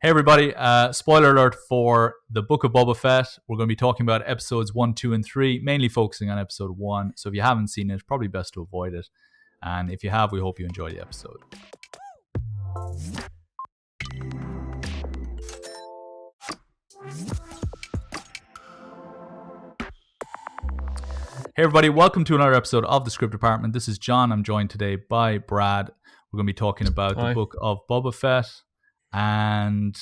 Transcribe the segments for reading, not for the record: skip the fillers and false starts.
Hey everybody, spoiler alert for the Book of Boba Fett. We're going to be talking about episodes 1, 2, and 3, mainly focusing on episode 1. So if you haven't seen it, it's probably best to avoid it. And if you have, we hope you enjoy the episode. Hey everybody, welcome to another episode of The Script Department. This is John. I'm joined today by Brad. We're going to be talking about the Book of Boba Fett. And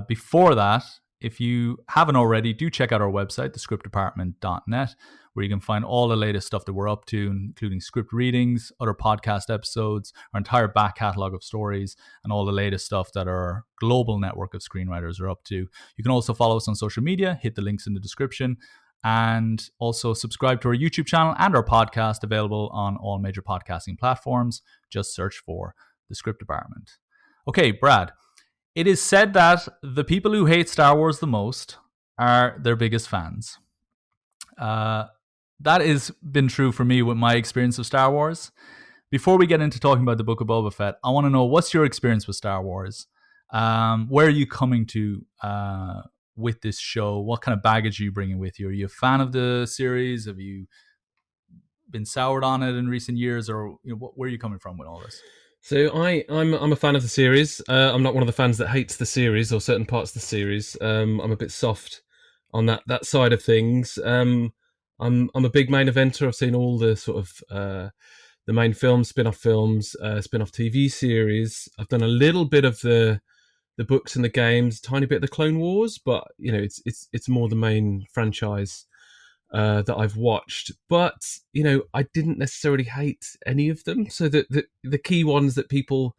before that, if you haven't already, do check out our website, thescriptdepartment.net, where you can find all the latest stuff that we're up to, including script readings, other podcast episodes, our entire back catalogue of stories, and all the latest stuff that our global network of screenwriters are up to. You can also follow us on social media, hit the links in the description, and also subscribe to our YouTube channel and our podcast, available on all major podcasting platforms. Just search for The Script Department. Okay, Brad, it is said that the people who hate Star Wars the most are their biggest fans. That has been true for me with my experience of Star Wars. Before we get into talking about the Book of Boba Fett, I want to know, what's your experience with Star Wars? Where are you coming to with this show? What kind of baggage are you bringing with you? Are you a fan of the series? Have you been soured on it in recent years? Or where are you coming from with all this? So I'm a fan of the series. I'm not one of the fans that hates the series or certain parts of the series. I'm a bit soft on that side of things. I'm a big main eventer. I've seen all the sort of the main films, spin-off films, spin-off TV series. I've done a little bit of the books and the games, tiny bit of the Clone Wars, but it's more the main franchise that I've watched. But I didn't necessarily hate any of them. So the key ones that people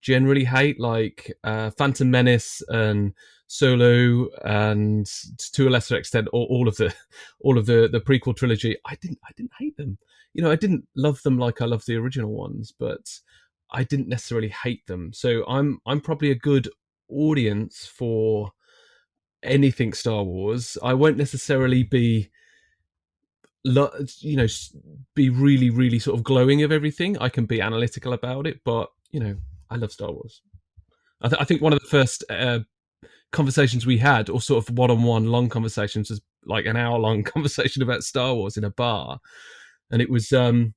generally hate, like Phantom Menace and Solo, and to a lesser extent all of the prequel trilogy, I didn't hate them. I didn't love them like I love the original ones, but I didn't necessarily hate them. So I'm probably a good audience for anything Star Wars. I won't necessarily be really, really sort of glowing of everything. I can be analytical about it, but I love Star Wars. I think one of the first conversations we had, or sort of one-on-one long conversations, was like an hour-long conversation about Star Wars in a bar, and it was one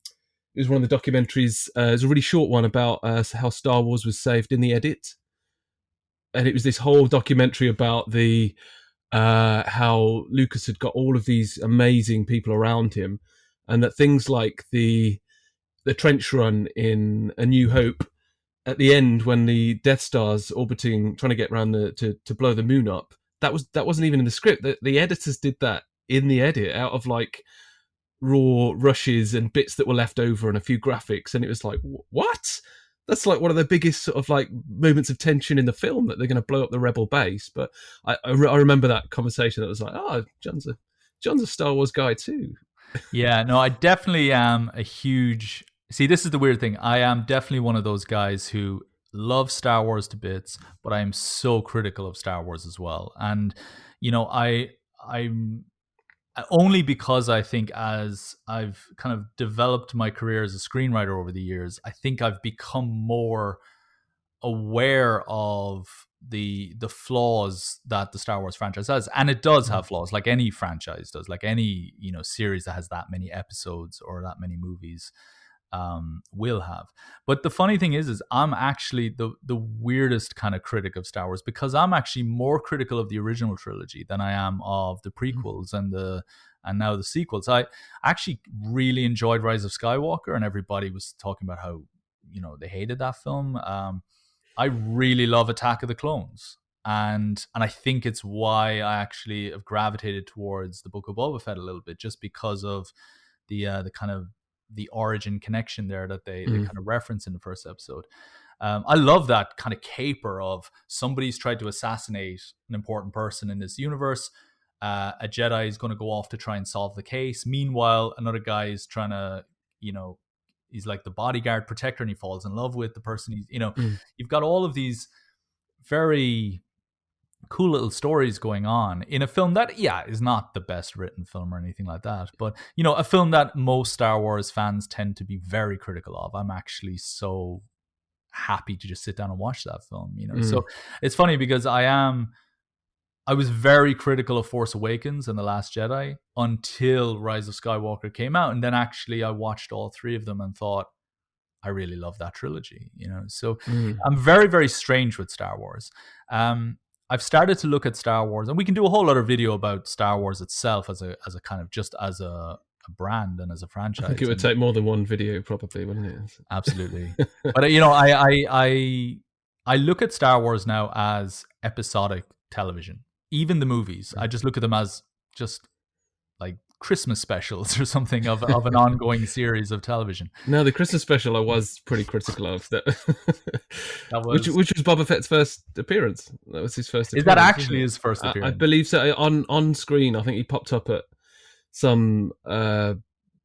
of the documentaries. It was a really short one about how Star Wars was saved in the edit, and it was this whole documentary about the how Lucas had got all of these amazing people around him, and that things like the trench run in A New Hope, at the end when the Death Star's orbiting, trying to get around to blow the moon up, that wasn't even in the script. The editors did that in the edit out of like raw rushes and bits that were left over and a few graphics, and it was like, what? That's like one of the biggest sort of like moments of tension in the film, that they're going to blow up the Rebel base. But I remember that conversation. That was like, oh, John's a Star Wars guy too. Yeah, no, I definitely am a huge... See, this is the weird thing. I am definitely one of those guys who love Star Wars to bits, but I am so critical of Star Wars as well. And, I'm only because I think as I've kind of developed my career as a screenwriter over the years, I think I've become more aware of the flaws that the Star Wars franchise has. And it does have flaws, like any franchise does, like any, series that has that many episodes or that many movies will have. But the funny thing is I'm actually the weirdest kind of critic of Star Wars, because I'm actually more critical of the original trilogy than I am of the prequels and now the sequels. I actually really enjoyed Rise of Skywalker, and everybody was talking about how they hated that film. I really love Attack of the Clones, and I think it's why I actually have gravitated towards the Book of Boba Fett a little bit, just because of the kind of the origin connection there that they kind of reference in the first episode. I love that kind of caper of somebody's tried to assassinate an important person in this universe. A Jedi is going to go off to try and solve the case. Meanwhile, another guy is trying to, he's like the bodyguard protector, and he falls in love with the person. You've got all of these very cool little stories going on in a film that, is not the best written film or anything like that. But, a film that most Star Wars fans tend to be very critical of. I'm actually so happy to just sit down and watch that film. Mm. So it's funny because I was very critical of Force Awakens and The Last Jedi until Rise of Skywalker came out, and then actually I watched all three of them and thought, I really love that trilogy. So Mm. I'm very, very strange with Star Wars. I've started to look at Star Wars, and we can do a whole other video about Star Wars itself as a kind of just as a brand and as a I think it franchise. would take more than one video, probably, wouldn't it? Absolutely. But I look at Star Wars now as episodic television. Even the movies, I just look at them as just like Christmas specials or something of an ongoing series of television. No, the Christmas special I was pretty critical of that. That which was was Boba Fett's first appearance. That was his first Is appearance. that wasn't actually it? his first I appearance? believe so. On screen, I think he popped up at some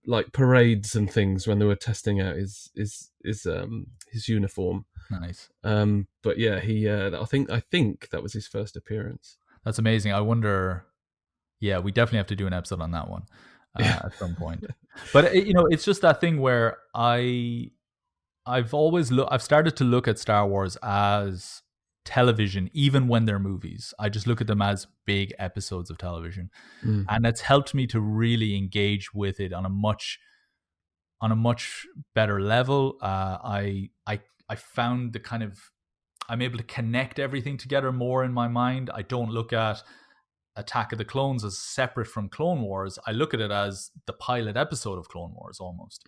like parades and things when they were testing out his uniform. Nice. But yeah, he I think that was his first appearance. That's amazing. I wonder. Yeah, we definitely have to do an episode on that one at some point. But it's just that thing where I've started to look at Star Wars as television, even when they're movies. I just look at them as big episodes of television, and it's helped me to really engage with it on a much better level. I found the kind of I'm able to connect everything together more in my mind. I don't look at Attack of the Clones as separate from Clone Wars. I look at it as the pilot episode of Clone Wars almost.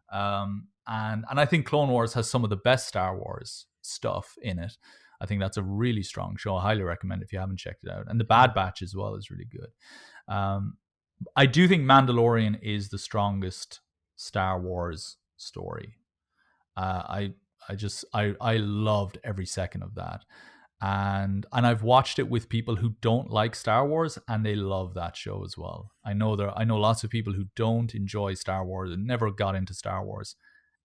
And I think Clone Wars has some of the best Star Wars stuff in it. I think that's a really strong show. I highly recommend it if you haven't checked it out. And the Bad Batch as well is really good. I do think Mandalorian is the strongest Star Wars story. I loved every second of that. And I've watched it with people who don't like Star Wars, and they love that show as well. I know lots of people who don't enjoy Star Wars and never got into Star Wars,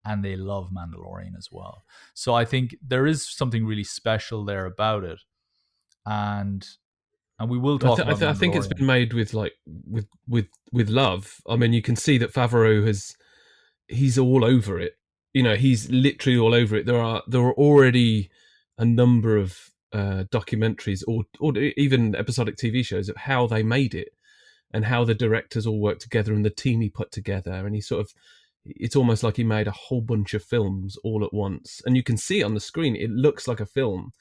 and they love Mandalorian as well. So I think there is something really special there about it, and we will talk about Mandalorian. I think it's been made with love. I mean, you can see that Favreau he's all over it. He's literally all over it. There are already a number of documentaries or even episodic TV shows of how they made it and how the directors all worked together and the team he put together. And it's almost like he made a whole bunch of films all at once. And you can see on the screen, it looks like a film.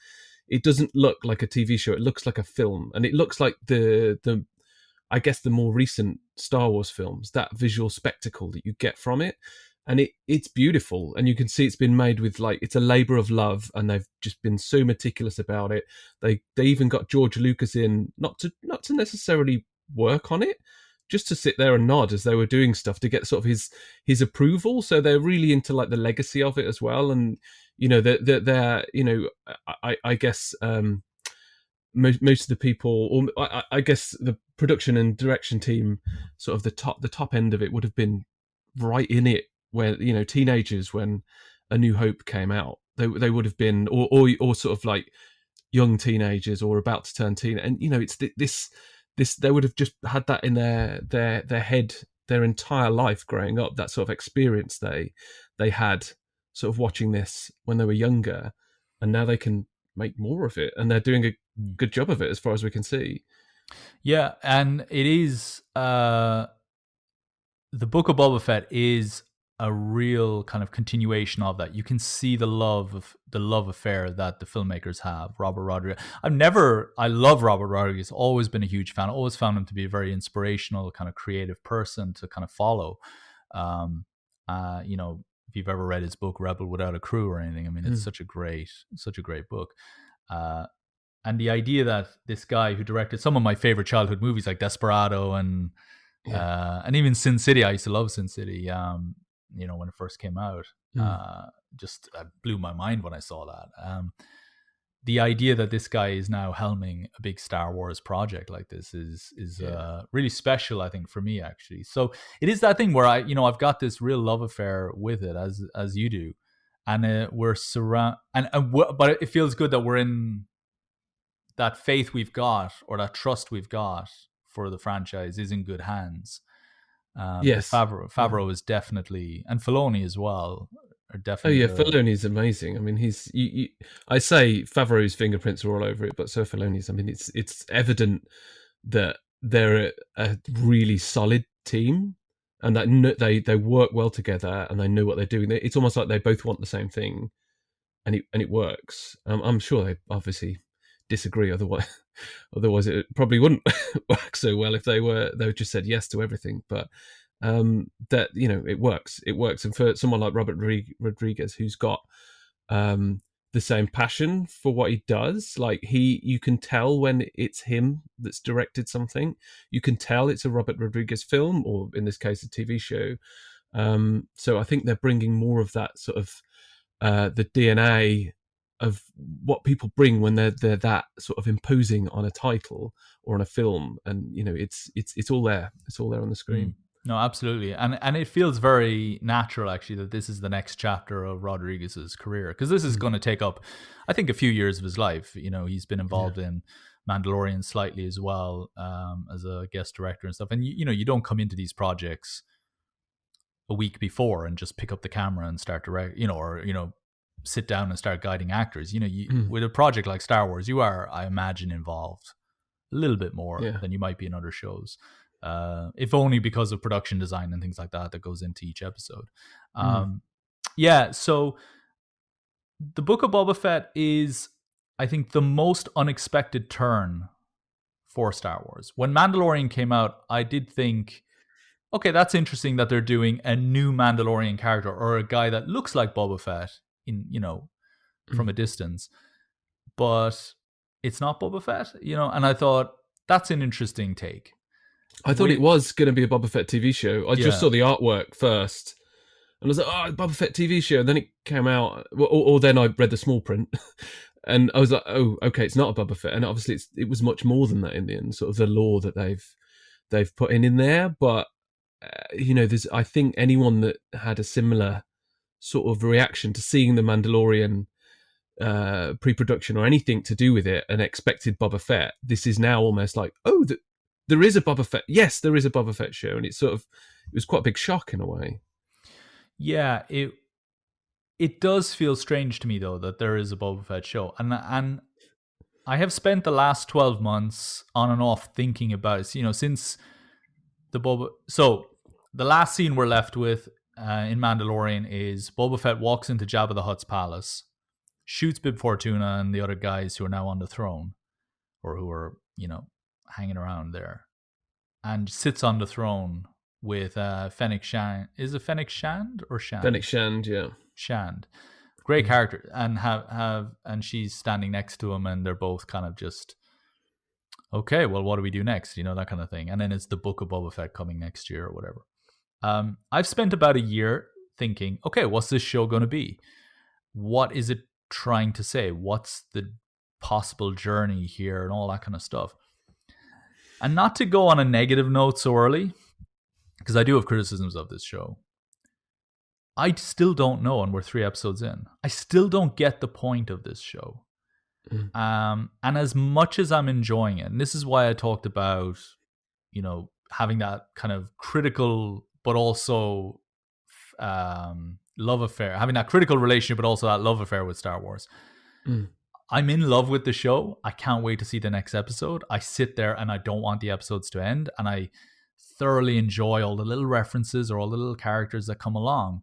It doesn't look like a TV show. It looks like a film. And it looks like the I guess the more recent Star Wars films, that visual spectacle that you get from it. And it's beautiful, and you can see it's been made with it's a labor of love, and they've just been so meticulous about it. They even got George Lucas in not to necessarily work on it, just to sit there and nod as they were doing stuff to get sort of his approval. So they're really into the legacy of it as well, and they're I guess most of the people, or I guess the production and direction team, sort of the top end of it would have been right in it. Where teenagers when A New Hope came out, they would have been, or sort of like young teenagers or about to turn teen, and it's this they would have just had that in their head their entire life growing up. That sort of experience they had sort of watching this when they were younger, and now they can make more of it, and they're doing a good job of it as far as we can see. Yeah, and it is the Book of Boba Fett is a real kind of continuation of that. You can see the love affair that the filmmakers have. Robert Rodriguez. I love Robert Rodriguez. Always been a huge fan. Always found him to be a very inspirational, kind of creative person to kind of follow. If you've ever read his book Rebel Without a Crew or anything, I mean, it's such a great book. And the idea that this guy who directed some of my favorite childhood movies like Desperado and even Sin City, I used to love Sin City. When it first came out, just blew my mind when I saw that. The idea that this guy is now helming a big Star Wars project like this is really special, I think, for me actually. So it is that thing where I've got this real love affair with it, as you do, and we're but it feels good that we're in that faith we've got, or that trust we've got for the franchise is in good hands. Yes, Favreau is definitely, and Filoni as well, are Oh definitely yeah, the Filoni's amazing. I mean, I say Favreau's fingerprints are all over it, but so Filoni's. I mean, it's evident that they're a really solid team, and that they work well together, and they know what they're doing. It's almost like they both want the same thing, and it works. I'm sure they obviously disagree, otherwise it probably wouldn't work so well if they just said yes to everything. But that it works, and for someone like Robert Rodriguez, who's got the same passion for what he does, like you can tell when it's him that's directed something. You can tell it's a Robert Rodriguez film, or in this case a TV show. So I think they're bringing more of that sort of the DNA of what people bring when they're that sort of imposing on a title or on a film, and it's all there. It's all there on the screen. No, absolutely, and it feels very natural actually that this is the next chapter of Rodriguez's career, because this is going to take up, I think, a few years of his life. He's been involved in Mandalorian slightly as well, as a guest director and stuff. And you don't come into these projects a week before and just pick up the camera and start direct, or sit down and start guiding actors. With a project like Star Wars, you are, I imagine, involved a little bit more than you might be in other shows. If only because of production design and things like that goes into each episode. So the Book of Boba Fett is, I think, the most unexpected turn for Star Wars. When Mandalorian came out, I did think, okay, that's interesting that they're doing a new Mandalorian character, or a guy that looks like Boba Fett from a distance, but it's not Boba Fett, and I thought that's an interesting take. I thought it was going to be a Boba Fett TV show. I just saw the artwork first, and I was like, "Oh, Boba Fett TV show." And then it came out, or then I read the small print, and I was like, "Oh, okay, it's not a Boba Fett." And obviously, it was much more than that in the end. Sort of the lore that they've put in there. But I think anyone that had a similar sort of reaction to seeing the Mandalorian pre-production or anything to do with it and expected Boba Fett, this is now almost like, oh, there is a Boba Fett. Yes, there is a Boba Fett show, and it was quite a big shock in a way. Yeah, it does feel strange to me though that there is a Boba Fett show, and I have spent the last 12 months on and off thinking about it. Since the Boba. So the last scene we're left with in Mandalorian is Boba Fett walks into Jabba the Hutt's palace, shoots Bib Fortuna and the other guys who are now on the throne, or who are hanging around there, and sits on the throne with Fennec Shand. Is it Fennec Shand or Shand? Fennec Shand, yeah. Shand. Great character. And and she's standing next to him, and they're both kind of just, okay, well, what do we do next? That kind of thing. And then it's the Book of Boba Fett coming next year or whatever. I've spent about a year thinking, okay, what's this show going to be? What is it trying to say? What's the possible journey here and all that kind of stuff? And not to go on a negative note so early, because I do have criticisms of this show, I still don't know, and we're 3 episodes in, I still don't get the point of this show. And as much as I'm enjoying it, and this is why I talked about, having that kind of critical, but also love affair, having that critical relationship, but also that love affair with Star Wars. I'm in love with the show. I can't wait to see the next episode. I sit there and I don't want the episodes to end, and I thoroughly enjoy all the little references or all the little characters that come along.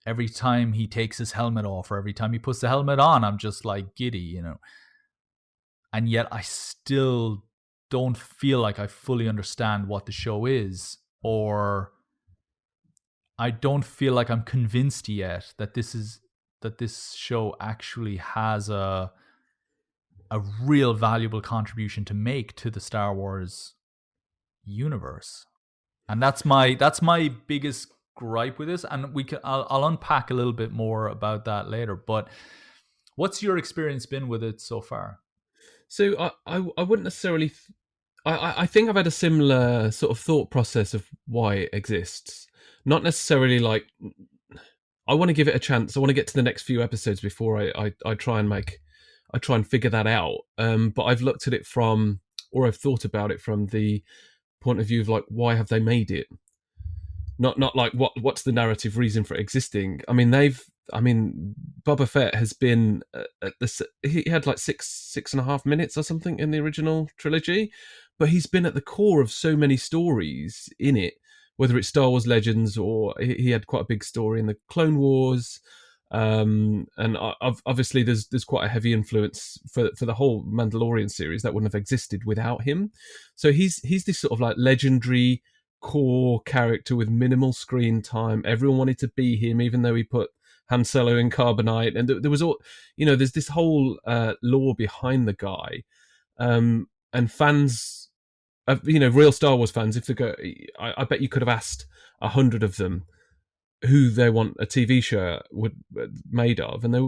Every time he takes his helmet off, or every time he puts the helmet on, I'm just like giddy, And yet I still don't feel like I fully understand what the show is, or I don't feel like I'm convinced yet that this show actually has a real valuable contribution to make to the Star Wars universe. And that's my biggest gripe with this, and I'll unpack a little bit more about that later. But what's your experience been with it so far? So I wouldn't necessarily. I think I've had a similar sort of thought process of why it exists. Not necessarily like I want to give it a chance. I want to get to the next few episodes before I try and figure that out. But I've looked at it I've thought about it from the point of view of like, why have they made it? not like what's the narrative reason for it existing. I mean Boba Fett has been at this, he had like 6.5 minutes or something in the original trilogy, but he's been at the core of so many stories in it, whether it's Star Wars Legends or he had quite a big story in the Clone Wars. And obviously there's quite a heavy influence for the whole Mandalorian series that wouldn't have existed without him. So he's this sort of like legendary core character with minimal screen time. Everyone wanted to be him, even though he put Han Solo in carbonite, and there was all, there's this whole lore behind the guy, and fans, real Star Wars fans, if they go, I bet you could have asked 100 of them who they want a TV show made of, and they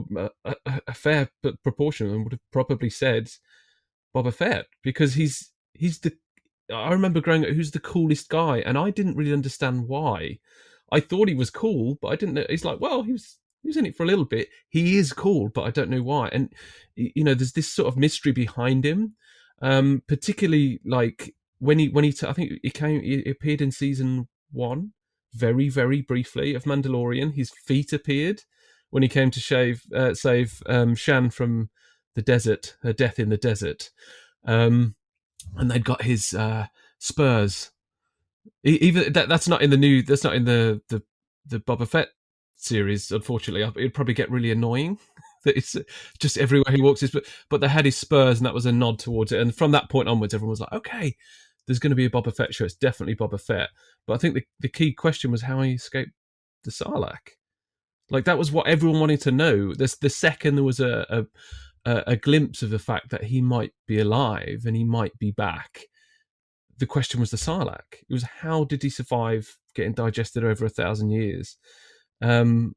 a fair proportion of them would have probably said Boba Fett, because he's the. I remember growing up, who's the coolest guy, and I didn't really understand why. I thought he was cool, but I didn't know. He's like, well, he was in it for a little bit. He is cool, but I don't know why. And there's this sort of mystery behind him, particularly like when he I think he appeared in season 1, very very briefly, of Mandalorian. His feet appeared when he came to save Shan from the desert, her death in the desert, and they'd got his spurs. Even that's not in the new. That's not in the Boba Fett series. Unfortunately, it'd probably get really annoying. That it's just everywhere he walks. But they had his spurs, and that was a nod towards it. And from that point onwards, everyone was like, okay, there's going to be a Boba Fett show. It's definitely Boba Fett. But I think the key question was how he escaped the Sarlacc. Like, that was what everyone wanted to know. The second there was a glimpse of the fact that he might be alive and he might be back, the question was the Sarlacc. It was, how did he survive getting digested over 1,000 years? And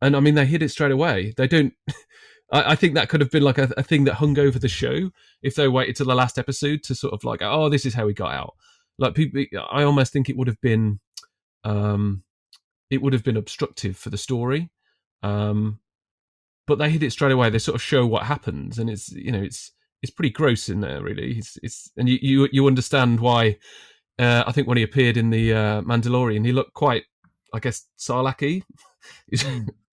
I mean, they hid it straight away. They don't. I think that could have been like a thing that hung over the show if they waited till the last episode to sort of like, oh, this is how he got out. Like, people, I almost think it would have been obstructive for the story. But they hid it straight away. They sort of show what happens, and it's pretty gross in there, really. It's and you understand why. I think when he appeared in the Mandalorian, he looked quite, I guess, Sarlacc-y. He's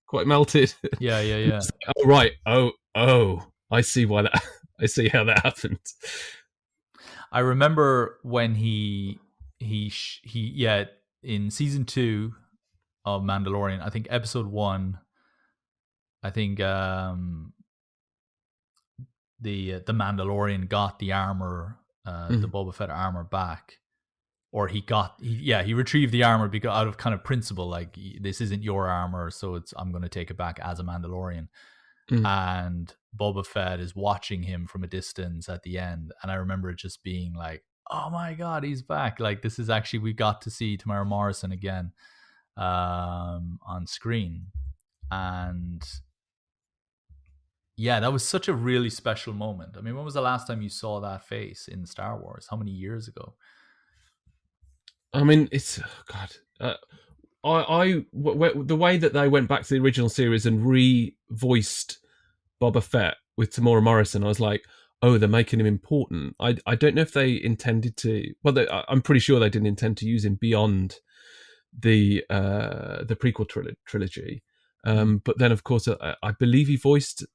quite melted. Yeah. Like, oh right, oh, I see why that. I see how that happened. I remember when he in season 2 of Mandalorian, I think episode 1. I think the Mandalorian got the armor, the Boba Fett armor back, or he retrieved the armor because out of kind of principle, like, this isn't your armor, so I'm going to take it back as a Mandalorian. And Boba Fett is watching him from a distance at the end, and I remember it just being like, oh my god, he's back! Like, this is actually, we got to see Tamara Morrison again on screen, and yeah, that was such a really special moment. I mean, when was the last time you saw that face in Star Wars? How many years ago? I mean, it's God. The way that they went back to the original series and re-voiced Boba Fett with Tamora Morrison, I was like, oh, they're making him important. I don't know if they intended to. Well, I'm pretty sure they didn't intend to use him beyond the prequel trilogy. But then, of course, I believe he voiced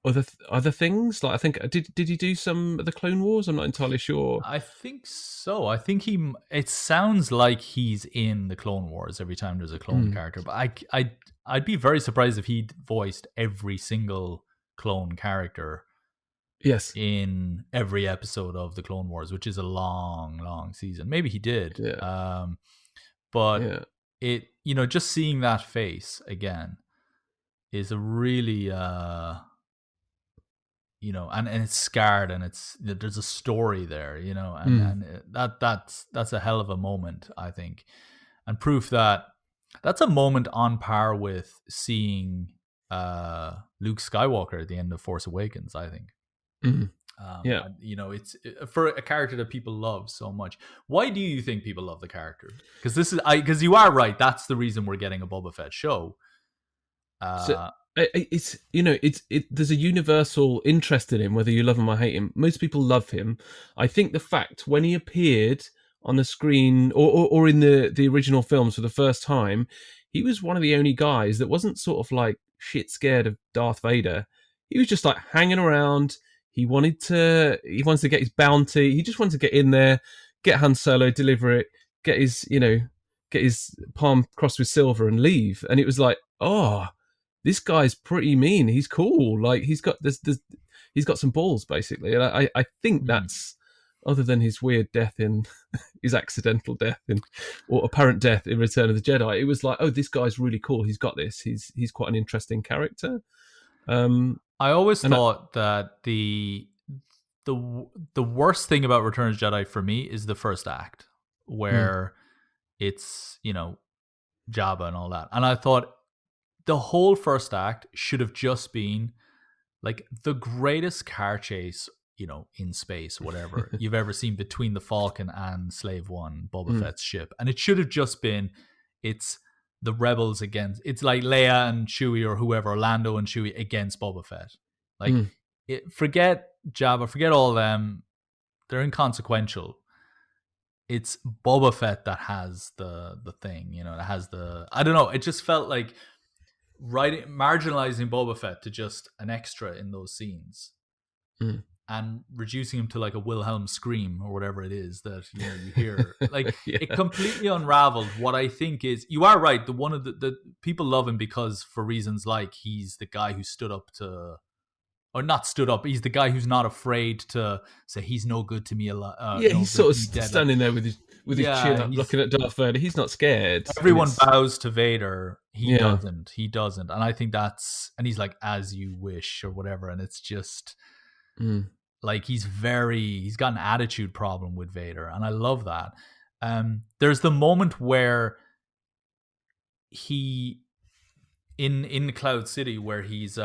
other things. Like, I think did he do some of the Clone Wars? I'm not entirely sure. I think so. I think it sounds like he's in the Clone Wars every time there's a clone character, but I'd be very surprised if he voiced every single clone character. Yes. In every episode of the Clone Wars, which is a long season. Maybe he did. Yeah. But it, just seeing that face again is a really and it's scarred, and there's a story there, and that's a hell of a moment, I think, and proof that that's a moment on par with seeing Luke Skywalker at the end of Force Awakens, I think. It's for a character that people love so much. Why do you think people love the character? Because you are right, that's the reason we're getting a Boba Fett show. There's a universal interest in him, whether you love him or hate him. Most people love him. I think the fact when he appeared, on the screen or in the original films for the first time, he was one of the only guys that wasn't sort of like shit scared of Darth Vader. He was just like hanging around. He wanted to get his bounty. He just wanted to get in there, get Han Solo, deliver it, get his palm crossed with silver and leave. And it was like, oh, this guy's pretty mean. He's cool. Like he's got some balls basically. And I think that's, other than his weird death in his accidental death in, or apparent death in Return of the Jedi, it was like, oh, this guy's really cool. He's got this. He's quite an interesting character. I always thought that the worst thing about Return of the Jedi for me is the first act, where it's, you know, Jabba and all that. And I thought the whole first act should have just been like the greatest car chase, you know, in space, whatever, you've ever seen between the Falcon and Slave One, Boba Fett's ship. And it should have just been, it's the rebels against, it's like Leia and Chewie or whoever, Lando and Chewie against Boba Fett. Like, forget Jabba, forget all them. They're inconsequential. It's Boba Fett that has the thing, you know, that has the, I don't know, it just felt like marginalizing Boba Fett to just an extra in those scenes and reducing him to like a Wilhelm scream or whatever it is that, you know, you hear. Like, it completely unraveled what I think is, you are right, the one of the people love him because for reasons like he's the guy who stood up to, or not stood up, he's the guy who's not afraid to say he's no good to me. He's sort of standing there with his chin up, looking at Darth Vader. He's not scared. Everyone bows to Vader. He doesn't. And I think that's, and he's like, as you wish or whatever. And it's just like, he's got an attitude problem with Vader. And I love that. There's the moment where he, in Cloud City, where he's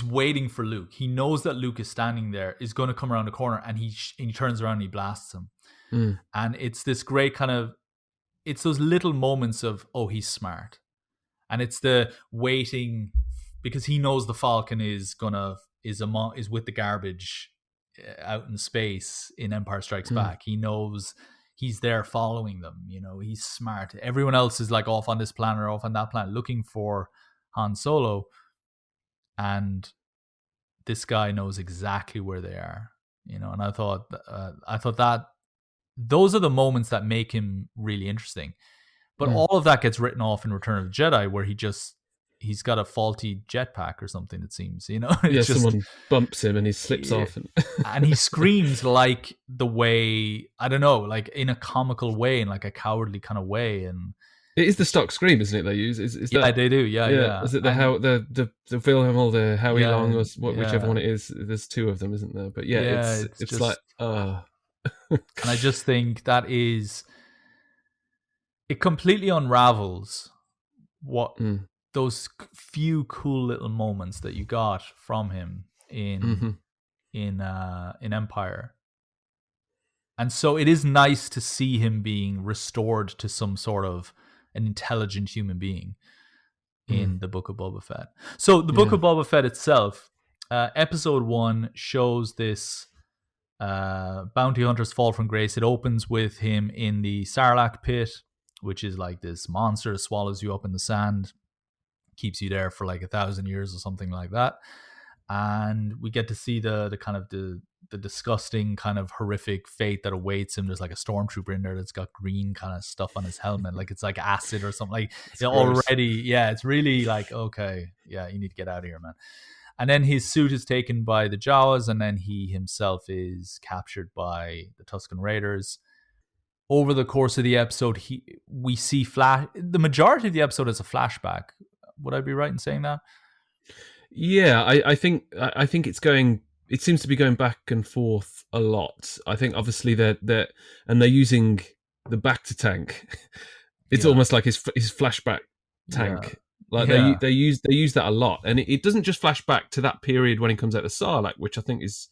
waiting for Luke. He knows that Luke is standing there, is going to come around the corner, and he turns around and he blasts him. And it's this great kind of, it's those little moments of, oh, he's smart. And it's the waiting, because he knows the Falcon is with the garbage out in space in Empire Strikes Back. He knows he's there following them. You know, he's smart. Everyone else is like off on this planet or off on that planet looking for Han Solo. And this guy knows exactly where they are, you know. And I thought that those are the moments that make him really interesting. But all of that gets written off in Return of the Jedi, where he's got a faulty jetpack or something, it seems, you know. It's just, someone bumps him and he slips off, and he screams like the way, I don't know, like in a comical way, in like a cowardly kind of way, and. It is the stock scream, isn't it? They use is that, they do, yeah. Is it the Wilhelm or the Howie Long or whichever one it is? There's two of them, isn't there? But it's just, like, and I just think that is, it completely unravels what those few cool little moments that you got from him in Empire. And so it is nice to see him being restored to some sort of an intelligent human being in the Book of Boba Fett. So the Book of Boba Fett itself, episode 1 shows this bounty hunter's fall from grace. It opens with him in the Sarlacc pit, which is like this monster that swallows you up in the sand, keeps you there for like 1,000 years or something like that. And we get to see the kind of the disgusting kind of horrific fate that awaits him. There's like a stormtrooper in there that's got green kind of stuff on his helmet, like it's like acid or something. Like it's already, it's really like, okay, yeah, you need to get out of here, man. And then his suit is taken by the Jawas, and then he himself is captured by the Tusken Raiders. Over the course of the episode, we see the majority of the episode is a flashback. Would I be right in saying that? Yeah, I think it's going. It seems to be going back and forth a lot. I think obviously they're using the Bacta tank. It's almost like his flashback tank. Like they use that a lot, and it doesn't just flash back to that period when he comes out of Sarlacc, which I think is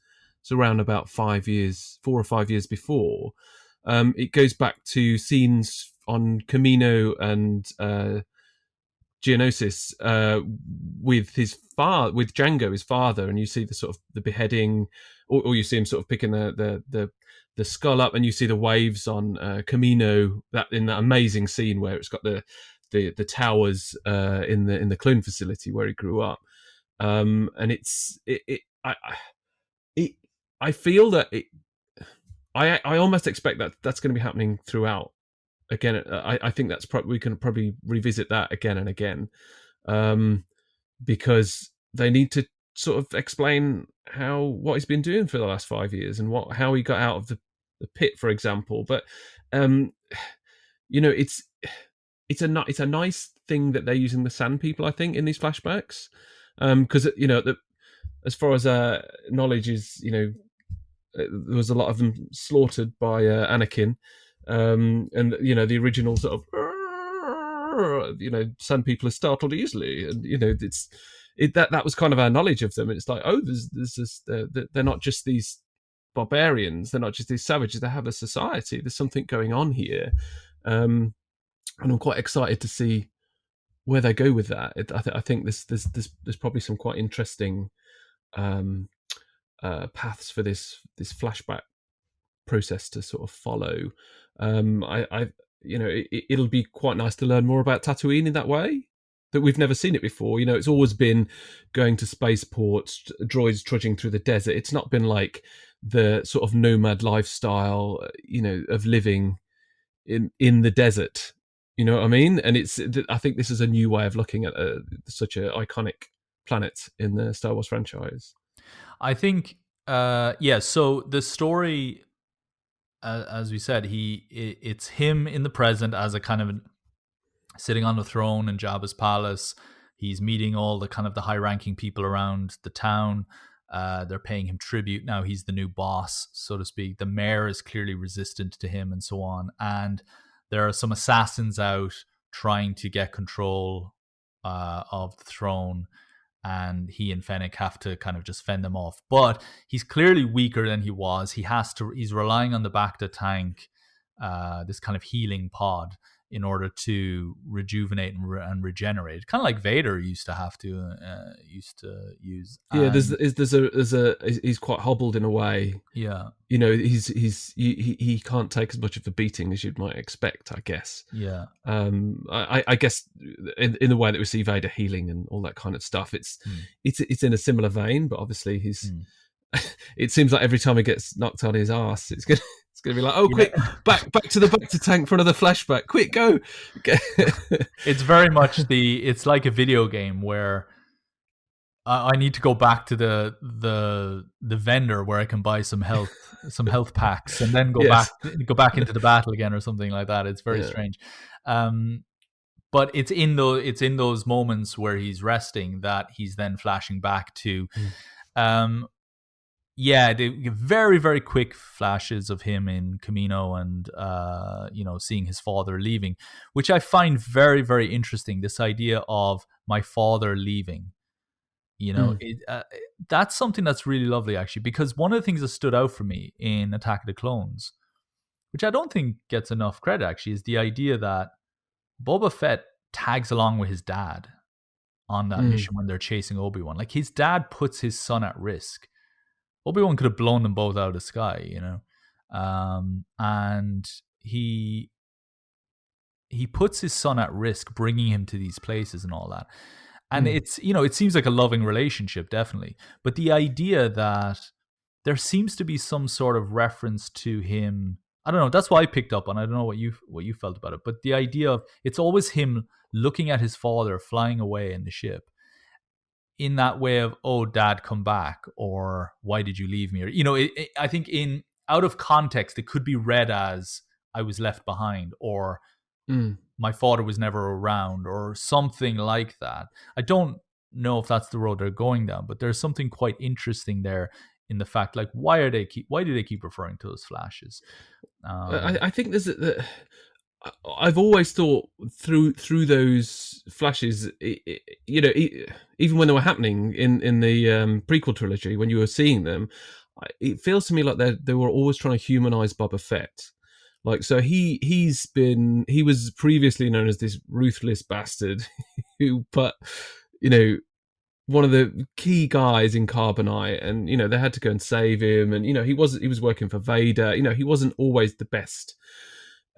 around about 4 or 5 years before. It goes back to scenes on Camino and Geonosis with with Django, his father, and you see the sort of the beheading, or you see him sort of picking the skull up, and you see the waves on Camino, that in that amazing scene where it's got the towers in the clone facility where he grew up, and it, I feel that I almost expect that that's going to be happening throughout. Again, I think that's we can probably revisit that again and again, because they need to sort of explain what he's been doing for the last 5 years and how he got out of the pit, for example. But it's a nice thing that they're using the Sand People, I think, in these flashbacks, because as far as knowledge is, there was a lot of them slaughtered by Anakin, and the original sort of Sand People are startled easily, and that was kind of our knowledge of them. It's like, oh, there's this, they're not just these barbarians, they're not just these savages, they have a society, there's something going on here, and I'm quite excited to see where they go with that. I think there's probably some quite interesting paths for this flashback process to sort of follow. It'll be quite nice to learn more about Tatooine in that way, that we've never seen it before. It's always been going to spaceports, droids trudging through the desert. It's not been like the sort of nomad lifestyle, of living in the desert. You know what I mean? And I think this is a new way of looking at such an iconic planet in the Star Wars franchise. I think, so the story, as we said, it's him in the present as a kind of sitting on the throne in Jabba's palace. He's meeting all the kind of the high-ranking people around the town. They're paying him tribute. Now he's the new boss, so to speak. The mayor is clearly resistant to him and so on. And there are some assassins out trying to get control of the throne, and he and Fennec have to kind of just fend them off. But he's clearly weaker than he was. He's relying on the Bacta tank, this kind of healing pod, in order to rejuvenate and regenerate, kind of like Vader used to have to use. Yeah, he's quite hobbled in a way. Yeah, he can't take as much of a beating as you might expect, I guess. Yeah. I guess in the way that we see Vader healing and all that kind of stuff, it's in a similar vein, but obviously he's. It seems like every time he gets knocked on his ass, it's gonna be like, oh, quick, back to the Bacta tank for another flashback. Quick, go. It's very much it's like a video game where I need to go back to the vendor where I can buy some health packs, and then go back into the battle again or something like that. It's very strange. But it's in those moments where he's resting that he's then flashing back to. The very, very quick flashes of him in Camino and, seeing his father leaving, which I find very, very interesting. This idea of my father leaving, that's something that's really lovely, actually, because one of the things that stood out for me in Attack of the Clones, which I don't think gets enough credit, actually, is the idea that Boba Fett tags along with his dad on that mission when they're chasing Obi-Wan. Like, his dad puts his son at risk. Obi-Wan could have blown them both out of the sky, and he puts his son at risk, bringing him to these places and all that. And it's, it seems like a loving relationship, definitely. But the idea that there seems to be some sort of reference to him, I don't know, that's what I picked up on. I don't know what you felt about it. But the idea of it's always him looking at his father flying away in the ship, in that way of, oh, dad, come back, or why did you leave me? Or, I think out of context, it could be read as I was left behind, or my father was never around, or something like that. I don't know if that's the road they're going down, but there's something quite interesting there in the fact, like, why do they keep referring to those flashes? I think there's I've always thought through those flashes, even when they were happening in the prequel trilogy, when you were seeing them, it feels to me like they were always trying to humanize Boba Fett. Like, so he was previously known as this ruthless bastard who put, you know, one of the key guys in Carbonite, and they had to go and save him, and he was working for Vader. He wasn't always the best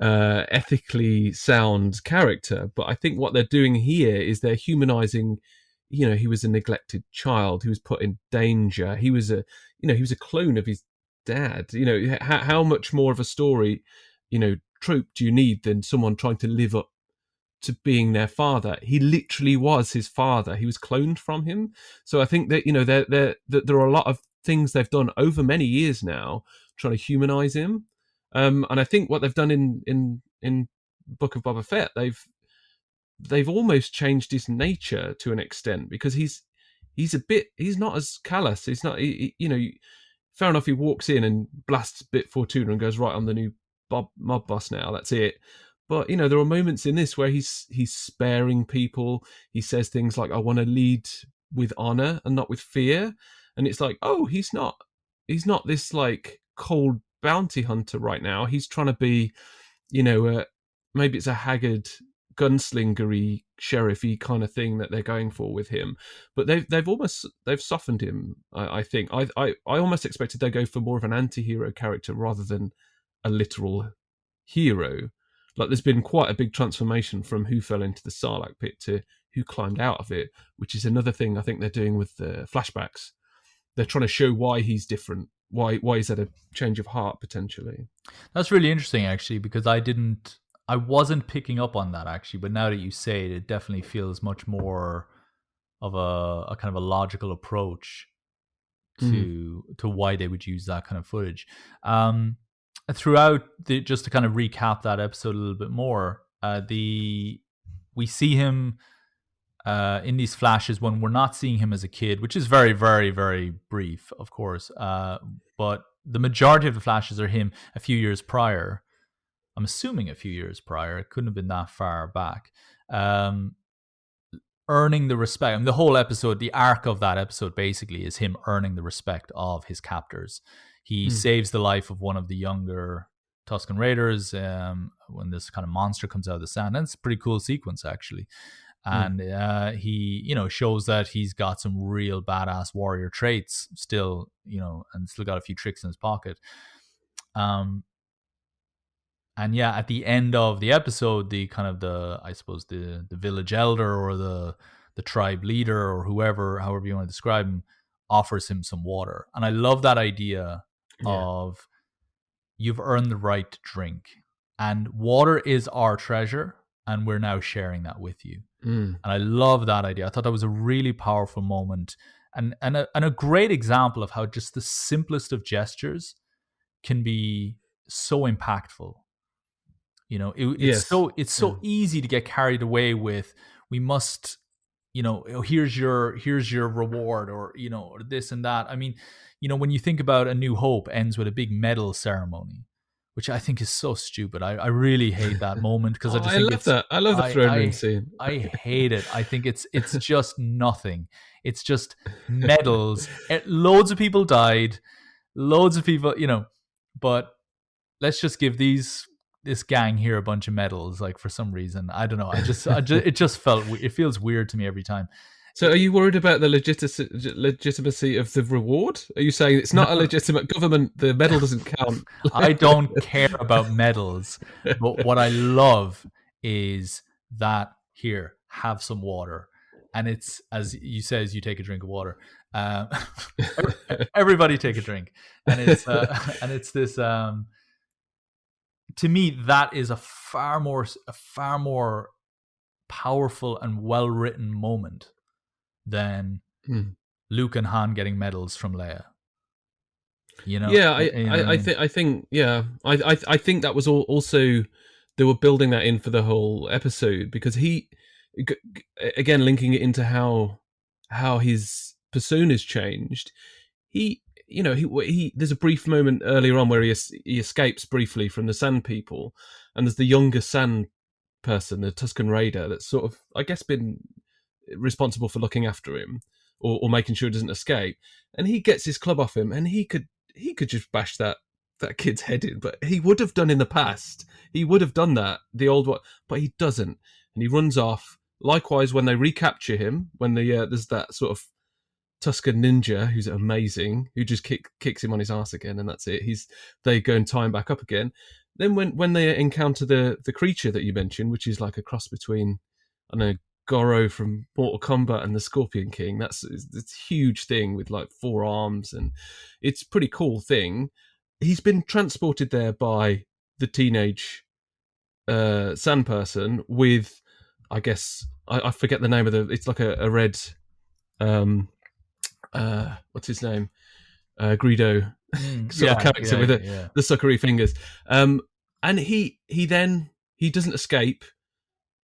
ethically sound character, but I think what they're doing here is they're humanizing. He was a neglected child who was put in danger. He was a clone of his dad. How much more of a story, trope do you need than someone trying to live up to being their father? He literally was his father. He was cloned from him. So I think that there are a lot of things they've done over many years now trying to humanize him. And I think what they've done in Book of Boba Fett, they've almost changed his nature to an extent, because he's not as callous. He's not, fair enough. He walks in and blasts Bit Fortuna and goes, right, I'm the new mob boss now. That's it. But there are moments in this where he's sparing people. He says things like, "I want to lead with honor and not with fear," and it's like, oh, he's not this like cold bounty hunter right now. He's trying to be, maybe it's a haggard gunslingery sheriffy kind of thing that they're going for with him. But they've softened him. I think I almost expected they'd go for more of an anti-hero character rather than a literal hero. Like, there's been quite a big transformation from who fell into the Sarlacc pit to who climbed out of it, which is another thing I think they're doing with the flashbacks. They're trying to show why he's different, why he's had a change of heart potentially. That's really interesting, actually, because I wasn't picking up on that, actually, but now that you say it, it definitely feels much more of a kind of a logical approach to why they would use that kind of footage. Throughout just to kind of recap that episode a little bit more, we see him in these flashes when we're not seeing him as a kid, which is very, very, very brief, of course. But the majority of the flashes are him a few years prior. I'm assuming a few years prior. It couldn't have been that far back. Earning the respect. I mean, the whole episode, the arc of that episode basically is him earning the respect of his captors. He saves the life of one of the younger Tusken Raiders when this kind of monster comes out of the sand. And it's a pretty cool sequence, actually. And he, shows that he's got some real badass warrior traits still, and still got a few tricks in his pocket. And yeah, at the end of the episode, I suppose the village elder or the tribe leader or however you want to describe him, offers him some water. And I love that idea of, you've earned the right to drink, and water is our treasure, and we're now sharing that with you. And I love that idea. I thought that was a really powerful moment, and a great example of how just the simplest of gestures can be so impactful. It's so easy to get carried away with, we must, here's your reward, or or this and that. I mean, when you think about A New Hope ends with a big medal ceremony, which I think is so stupid. I really hate that moment, because I just think love that. I love the throne room scene. I hate it. I think it's just nothing. It's just medals. Loads of people died. Loads of people, but let's just give this gang here a bunch of medals, like, for some reason. I don't know. It just it feels weird to me every time. So are you worried about the legitimacy of the reward? Are you saying it's not a legitimate government, the medal doesn't count? I don't care about medals, but what I love is that, here, have some water. And it's, as you says, you take a drink of water. Everybody take a drink. And it's this, to me, that is a far more powerful and well-written moment than Luke and Han getting medals from Leia. Yeah, I think that was also, they were building that in for the whole episode, because he, again, linking it into how his persona's changed. He there's a brief moment earlier on where he escapes briefly from the Sand People, and there's the younger Sand person, the Tusken Raider, that's sort of, I guess, been responsible for looking after him or making sure he doesn't escape. And he gets his club off him, and he could just bash that that kid's head in. But he would have done in the past. He would have done that, the old one, but he doesn't, and he runs off. Likewise, when they recapture him, when there's that sort of Tusken ninja who's amazing, who just kicks him on his ass again, and that's it. They go and tie him back up again. Then when they encounter the creature that you mentioned, which is like a cross between, I don't know, Goro from Mortal Kombat and the Scorpion King, it's a huge thing with like 4 arms, and it's a pretty cool thing. He's been transported there by the teenage sand person with, I guess, I forget the name of it's like a red, what's his name? Greedo sort of character with the suckery fingers. And he doesn't escape.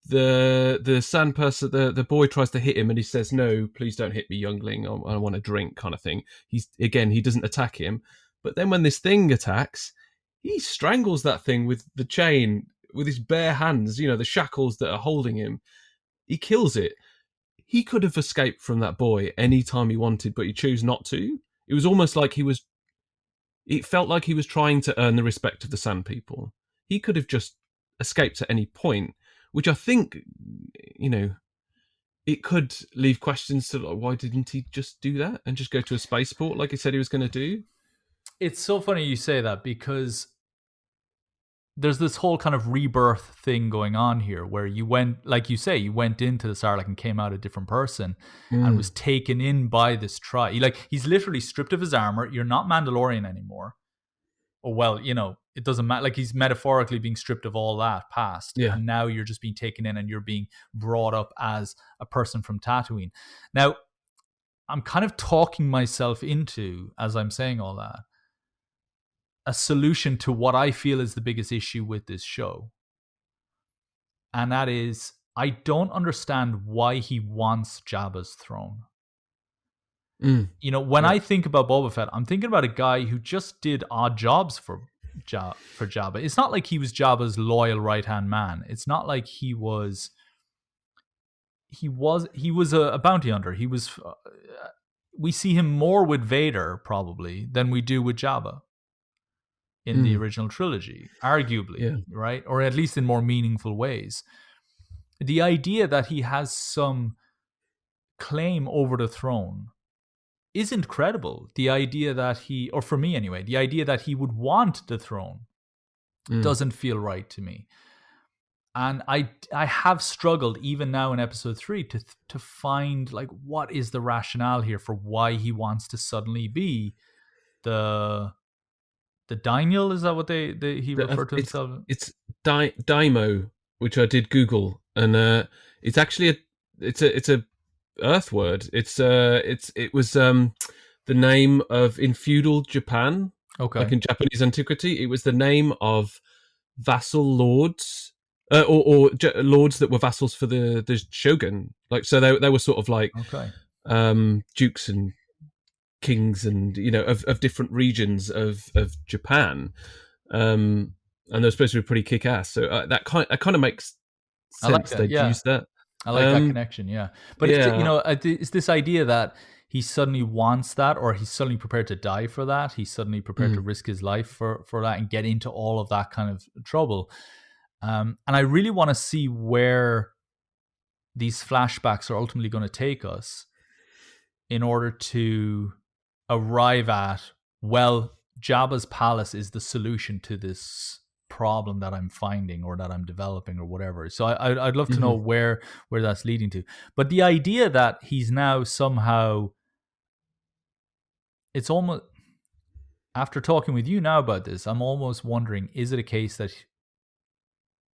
The sand person, the boy tries to hit him, and he says, "No, please don't hit me, youngling. I want a drink," kind of thing. He doesn't attack him, but then when this thing attacks, he strangles that thing with the chain with his bare hands. You know, the shackles that are holding him. He kills it. He could have escaped from that boy any time he wanted, but he chose not to. It was almost like it felt like he was trying to earn the respect of the Sand People. He could have just escaped at any point, which I think, it could leave questions to like, why didn't he just do that and just go to a spaceport like he said he was going to do? It's so funny you say that, because there's this whole kind of rebirth thing going on here where you went, like you say, you went into the Sarlacc and came out a different person and was taken in by this tribe. He's literally stripped of his armor. You're not Mandalorian anymore. Or, well, it doesn't matter. Like, he's metaphorically being stripped of all that past. Yeah. And now you're just being taken in and you're being brought up as a person from Tatooine. Now, I'm kind of talking myself into, as I'm saying all that, a solution to what I feel is the biggest issue with this show. And that is, I don't understand why he wants Jabba's throne. When I think about Boba Fett, I'm thinking about a guy who just did odd jobs for Jabba. It's not like he was Jabba's loyal right-hand man. It's not like he was a bounty hunter. He was we see him more with Vader probably than we do with Jabba in the original trilogy, arguably, right? Or at least in more meaningful ways. The idea that he has some claim over the throne isn't credible. The idea that or for me anyway, the idea that he would want the throne doesn't feel right to me. And I have struggled even now in episode 3 to find, like, what is the rationale here for why he wants to suddenly be the Daniel? Is that what he referred to himself? It's Daimo, which I did Google, and it's actually it's a Earth word. It was the name of, in feudal Japan, like in Japanese antiquity, it was the name of vassal lords, or lords that were vassals for the shogun. Like, so they were sort of like dukes and kings, and of different regions of Japan, and they're supposed to be pretty kick-ass. So that kind of makes sense. I like that, use that. I like that connection, yeah. But it's this idea that he suddenly wants that, or he's suddenly prepared to die for that. He's suddenly prepared to risk his life for that and get into all of that kind of trouble. And I really want to see where these flashbacks are ultimately going to take us in order to arrive at, well, Jabba's palace is the solution to this problem that I'm finding or that I'm developing or whatever. So I'd love to know where that's leading to. But the idea that he's now somehow, it's almost, after talking with you now about this, I'm almost wondering, is it a case that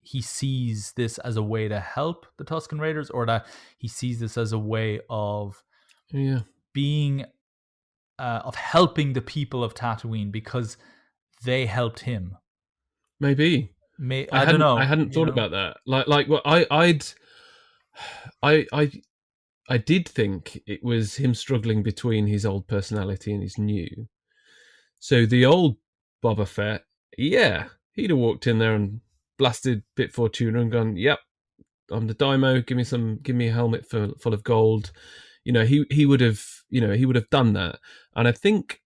he sees this as a way to help the Tusken Raiders, or that he sees this as a way of being of helping the people of Tatooine because they helped him? Maybe. I don't know. I hadn't thought about that. Like what I did think it was him struggling between his old personality and his new. So the old Boba Fett, he'd have walked in there and blasted Bit Fortuna and gone, "Yep, I'm the Daimo. Give me a helmet full of gold." He would have done that. And I think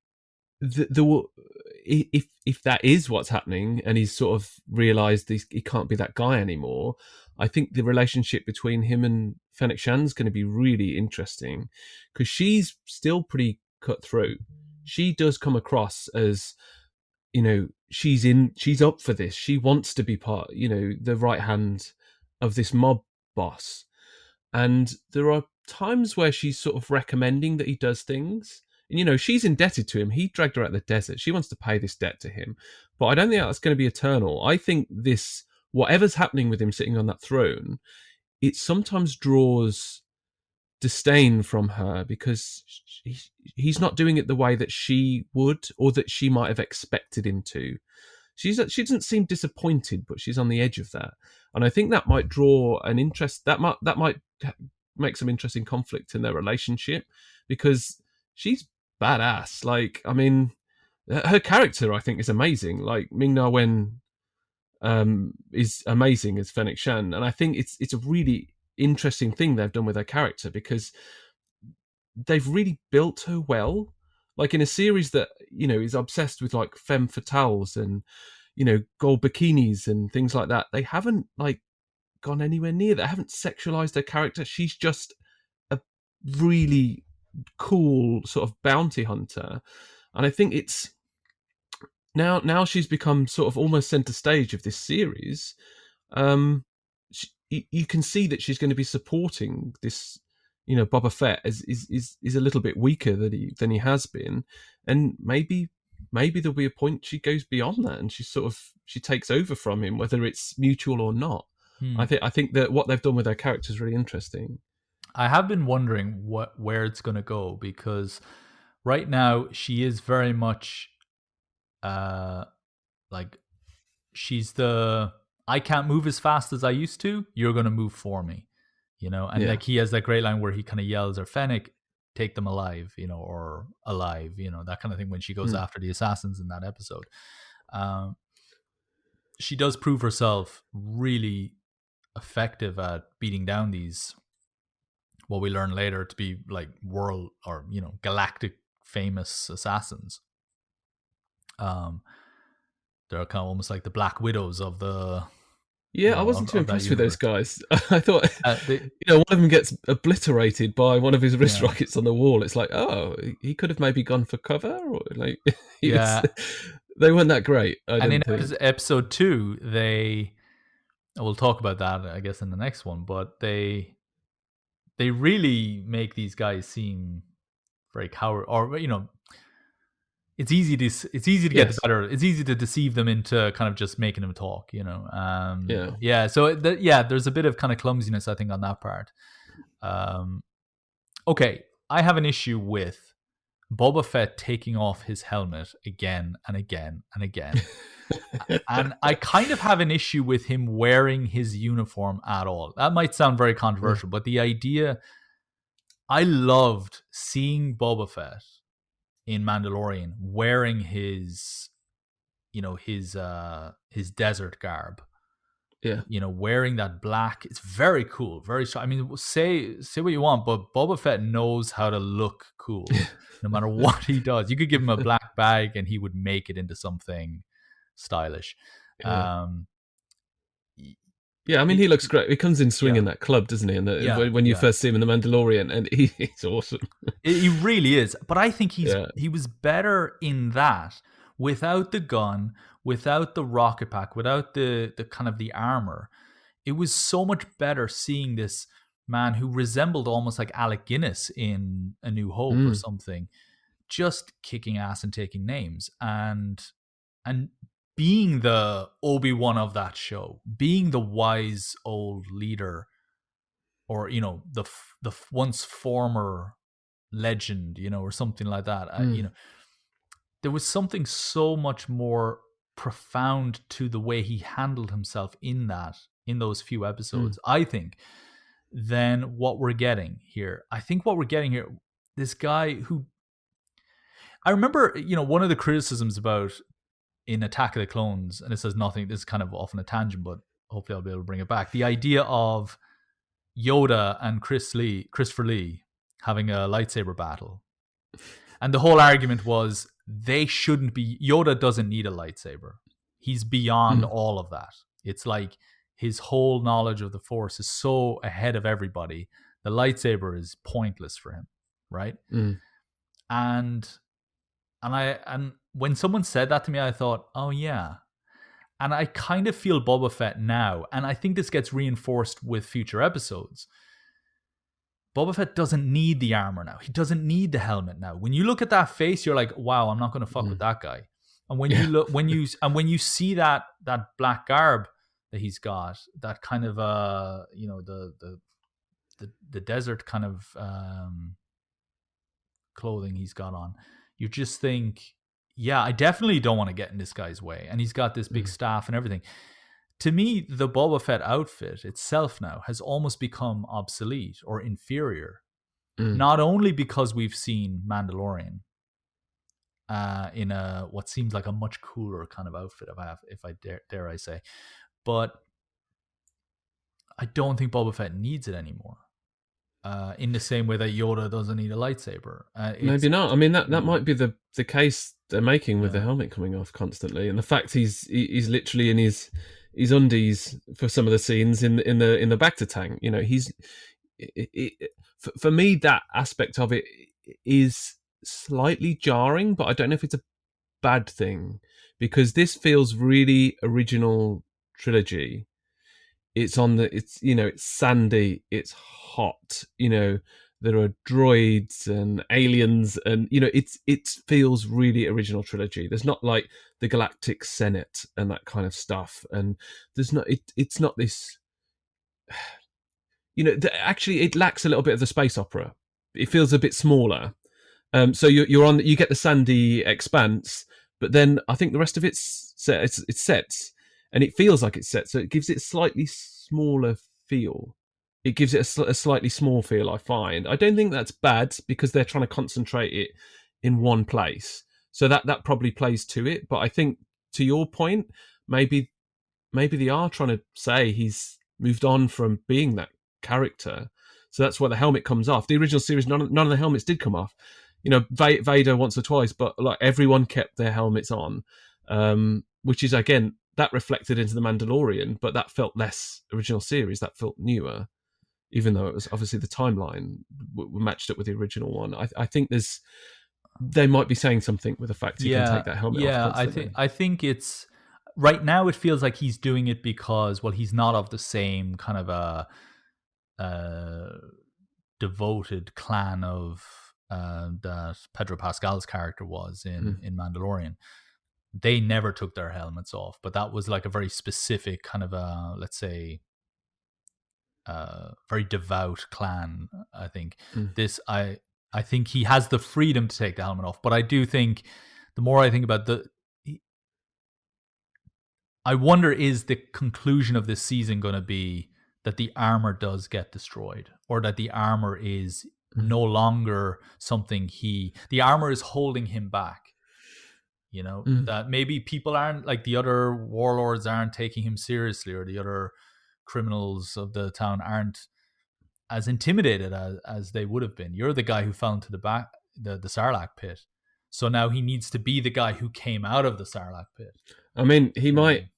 if that is what's happening, and he's sort of realised he can't be that guy anymore, I think the relationship between him and Fennec Shan's going to be really interesting, because she's still pretty cutthroat. She does come across as, she's up for this. She wants to be part, the right hand of this mob boss. And there are times where she's sort of recommending that he does things. And, she's indebted to him. He dragged her out of the desert. She wants to pay this debt to him. But I don't think that's going to be eternal. I think whatever's happening with him sitting on that throne, it sometimes draws disdain from her, because he's not doing it the way that she would, or that she might have expected him to. She doesn't seem disappointed, but she's on the edge of that, and I think that might draw an interest. That might make some interesting conflict in their relationship, because she's badass. Like, I mean, her character, I think, is amazing. Like, Ming-Na Wen is amazing as Fennec Shan, and I think it's a really interesting thing they've done with her character, because they've really built her well. Like, in a series that is obsessed with like femme fatales and gold bikinis and things like that, they haven't like gone anywhere near that. They haven't sexualized her character. She's just a really cool sort of bounty hunter, and I think it's now she's become sort of almost center stage of this series. You can see that she's going to be supporting this. Boba Fett is a little bit weaker than he has been, and maybe there'll be a point she goes beyond that and she takes over from him, whether it's mutual or not. I think that what they've done with her character is really interesting. I have been wondering where it's going to go, because right now she is very much like, she's the, I can't move as fast as I used to, you're going to move for me, and like, he has that great line where he kind of yells, or Fennec, take them alive, or alive, that kind of thing, when she goes after the assassins in that episode. She does prove herself really effective at beating down these, what we learn later to be like world or galactic famous assassins. They're kind of almost like the Black Widows of the. Yeah, I wasn't too impressed with those guys. I thought, one of them gets obliterated by one of his wrist rockets on the wall. It's like, oh, he could have maybe gone for cover, or like, they weren't that great. And in episode 2, we'll talk about that, I guess, in the next one. But they really make these guys seem very coward, or it's easy to get the better. It's easy to deceive them into kind of just making them talk, So there's a bit of kind of clumsiness, I think, on that part. Okay, I have an issue with Boba Fett taking off his helmet again and again and again. And I kind of have an issue with him wearing his uniform at all. That might sound very controversial, but the idea, I loved seeing Boba Fett in Mandalorian wearing his desert garb. Yeah. Wearing that black. It's very cool. Very strong. I mean, say what you want, but Boba Fett knows how to look cool no matter what he does. You could give him a black bag and he would make it into something stylish. Yeah, I mean, he looks great. He comes in swinging that club, doesn't he? And when you first see him in The Mandalorian, and he's awesome. He really is. But I think he was better in that, without the gun, without the rocket pack, without the kind of the armor. It was so much better seeing this man who resembled almost like Alec Guinness in A New Hope or something, just kicking ass and taking names, and being the Obi-Wan of that show, being the wise old leader, or the once former legend, or something like that. There was something so much more profound to the way he handled himself in those few episodes, I think, than what we're getting here. I think what we're getting here, this guy who, I remember, one of the criticisms about in Attack of the Clones, and this is kind of often a tangent, but hopefully I'll be able to bring it back. The idea of Yoda and Christopher Lee having a lightsaber battle. And the whole argument was they shouldn't be. Yoda doesn't need a lightsaber. He's beyond Mm, all of that. It's like his whole knowledge of the Force is so ahead of everybody. The lightsaber is pointless for him, right? mm, And and when someone said that to me, I thought, oh yeah. And I kind of feel Boba Fett now, and I think this gets reinforced with future episodes. Boba Fett doesn't need the armor now. He doesn't need the helmet now. When you look at that face, you're like, wow, I'm not going to fuck with mm. that guy. And when you Yeah. look, when you see that black garb that he's got, that kind of the desert kind of clothing he's got on, you just think, yeah, I definitely don't want to get in this guy's way. And he's got this big Mm, staff and everything. To me, the Boba Fett outfit itself now has almost become obsolete or inferior. mm. Not only because we've seen Mandalorian in a what seems like a much cooler kind of outfit, if I dare I say, but I don't think Boba Fett needs it anymore. In the same way that Yoda doesn't need a lightsaber. Maybe not. I mean, that Mm, might be the case they're making with the yeah, helmet coming off constantly, and the fact he's literally in his undies for some of the scenes in the Bacta tank. You know, for me that aspect of it is slightly jarring, but I don't know if it's a bad thing because this feels really original trilogy. It's sandy, it's hot, there are droids and aliens, and it feels really original trilogy. There's not like the Galactic Senate and that kind of stuff, and it's not this. Actually it lacks a little bit of the space opera. It feels a bit smaller. So you get the sandy expanse, but then I think the rest of it's sets, and it feels like it's set, so it gives it a slightly smaller feel. It gives it a slightly small feel. I find I don't think that's bad because they're trying to concentrate it in one place, so that probably plays to it. But I think to your point, maybe they are trying to say he's moved on from being that character. So that's why the helmet comes off. The original series, none of the helmets did come off. Vader once or twice, but like everyone kept their helmets on, which is again that reflected into the Mandalorian, but that felt less original series. That felt newer, even though it was obviously the timeline matched up with the original one. I think they might be saying something with the fact he can yeah, take that helmet off yeah. constantly. I think it's right now. It feels like he's doing it because, well, he's not of the same kind of a devoted clan of that Pedro Pascal's character was Mm, in Mandalorian. They never took their helmets off, but that was like a very specific kind of a, let's say, very devout clan. I think mm, this I think he has the freedom to take the helmet off, but I do think the more I think about I wonder, is the conclusion of this season going to be that the armor does get destroyed, or that the armor is mm, no longer something the armor is holding him back? mm. That maybe people aren't, like, the other warlords aren't taking him seriously, or the other criminals of the town aren't as intimidated as they would have been. You're the guy who fell into the Sarlacc pit. So now he needs to be the guy who came out of the Sarlacc pit. I mean, Um,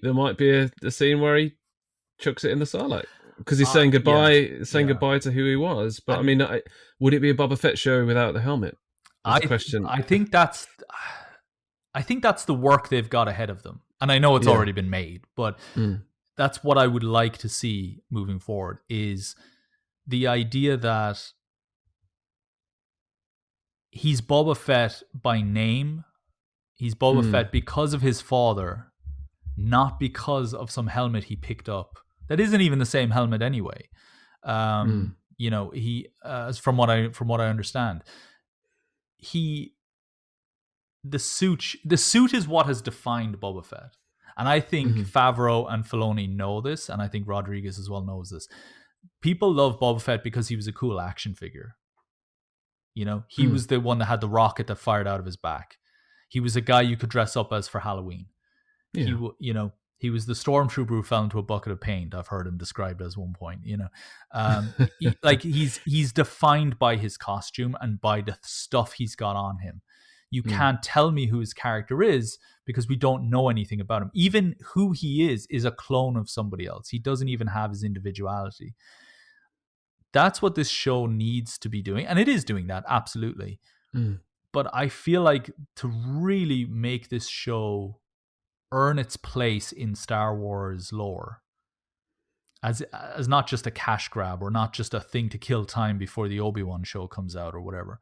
there might be a scene where he chucks it in the Sarlacc because he's yeah, saying yeah. goodbye to who he was. But I And mean, would it be a Boba Fett show without the helmet? Is the question. I think that's the work they've got ahead of them. And I know it's Yeah. already been made, but Mm, that's what I would like to see moving forward, is the idea that he's Boba Fett by name. He's Boba mm, Fett because of his father, not because of some helmet he picked up that isn't even the same helmet anyway. mm, He from what I understand, he the suit is what has defined Boba Fett. And I think mm, Favreau and Filoni know this, and I think Rodriguez as well knows this. People love Boba Fett because he was a cool action figure. He mm. was the one that had the rocket that fired out of his back. He was a guy you could dress up as for Halloween. Yeah. He was the stormtrooper who fell into a bucket of paint. I've heard him described as one point. Like he's defined by his costume and by the stuff he's got on him. You Mm. can't tell me who his character is because we don't know anything about him. Even who he is a clone of somebody else. He doesn't even have his individuality. That's what this show needs to be doing. And it is doing that, absolutely. Mm. But I feel like to really make this show earn its place in Star Wars lore, as not just a cash grab or not just a thing to kill time before the Obi-Wan show comes out or whatever,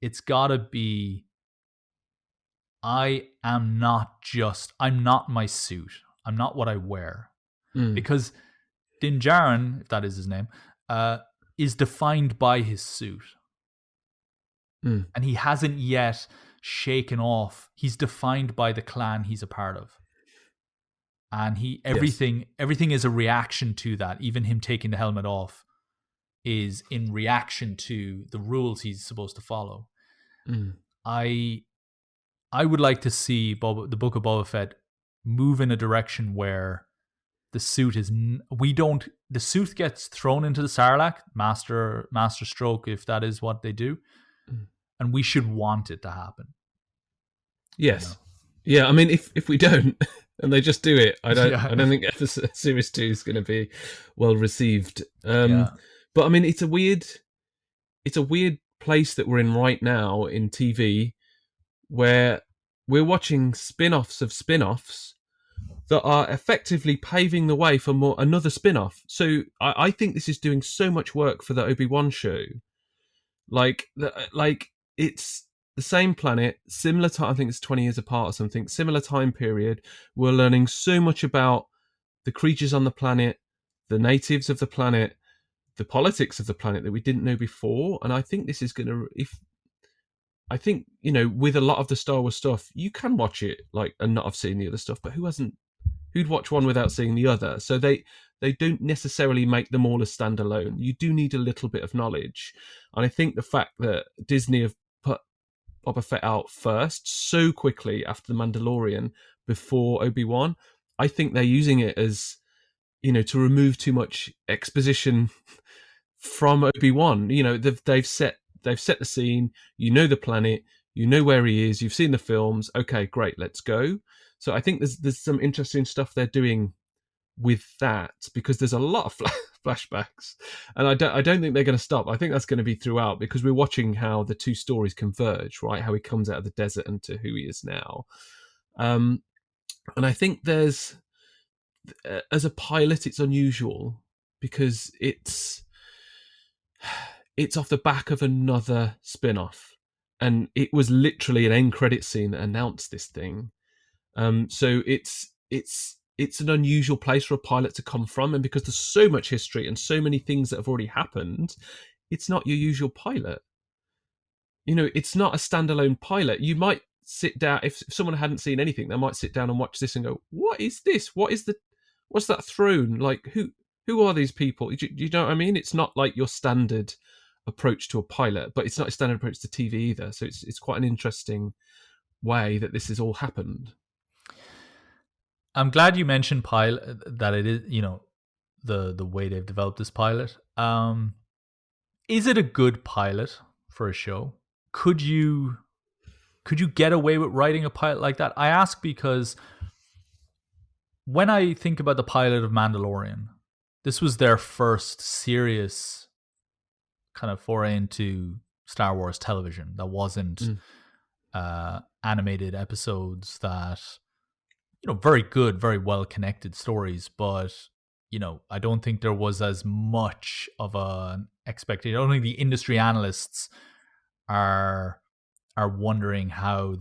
it's gotta be, I'm not my suit. I'm not what I wear. Mm. Because Din Djarin, if that is his name, is defined by his suit. Mm. And he hasn't yet shaken off. He's defined by the clan he's a part of. And Yes. everything is a reaction to that. Even him taking the helmet off is in reaction to the rules he's supposed to follow. Mm. I would like to see the Book of Boba Fett move in a direction where the suit is the suit gets thrown into the Sarlacc, master stroke, if that is what they do, Mm. and we should want it to happen. Yes. You know? Yeah, I mean, if we don't and they just do it, I don't Yeah. think Series 2 is going to be well received. Yeah. But I mean, it's a weird place that we're in right now in TV, where we're watching spin-offs of spin-offs that are effectively paving the way for another spin-off. So I think this is doing so much work for the Obi-Wan show. Like it's the same planet, similar time. I think it's 20 years apart or something. Similar time period. We're learning so much about the creatures on the planet, the natives of the planet, the politics of the planet that we didn't know before. And I think this is going to, I think, with a lot of the Star Wars stuff, you can watch it and not have seen the other stuff, but who'd watch one without seeing the other? So they don't necessarily make them all as standalone. You do need a little bit of knowledge. And I think the fact that Disney have put Boba Fett out first so quickly after The Mandalorian before Obi-Wan, I think they're using it as, to remove too much exposition from Obi-Wan. They've set the scene, the planet, where he is, you've seen the films. Okay, great, let's go. So I think there's some interesting stuff they're doing with that, because there's a lot of flashbacks, and I don't think they're going to stop. I think that's going to be throughout, because we're watching how the two stories converge, right? How he comes out of the desert and to who he is now. And I think there's, as a pilot, it's unusual because it's off the back of another spin-off, and it was literally an end credit scene that announced this thing. So it's an unusual place for a pilot to come from, and because there's so much history and so many things that have already happened, it's not your usual pilot. It's not a standalone pilot. You might sit down, if someone hadn't seen anything, they might sit down and watch this and go, "What is this? What's that throne? Like, who are these people?" Do you know what I mean? It's not like your standard approach to a pilot, but it's not a standard approach to TV either. So it's quite an interesting way that this has all happened. I'm glad you mentioned pilot, that it is, the way they've developed this pilot. Is it a good pilot for a show? Could you get away with writing a pilot like that? I ask because when I think about the pilot of Mandalorian, this was their first serious kind of foray into Star Wars television that wasn't animated episodes that, very good, very well connected stories, but I don't think there was as much of an expectation. I don't think the industry analysts are wondering how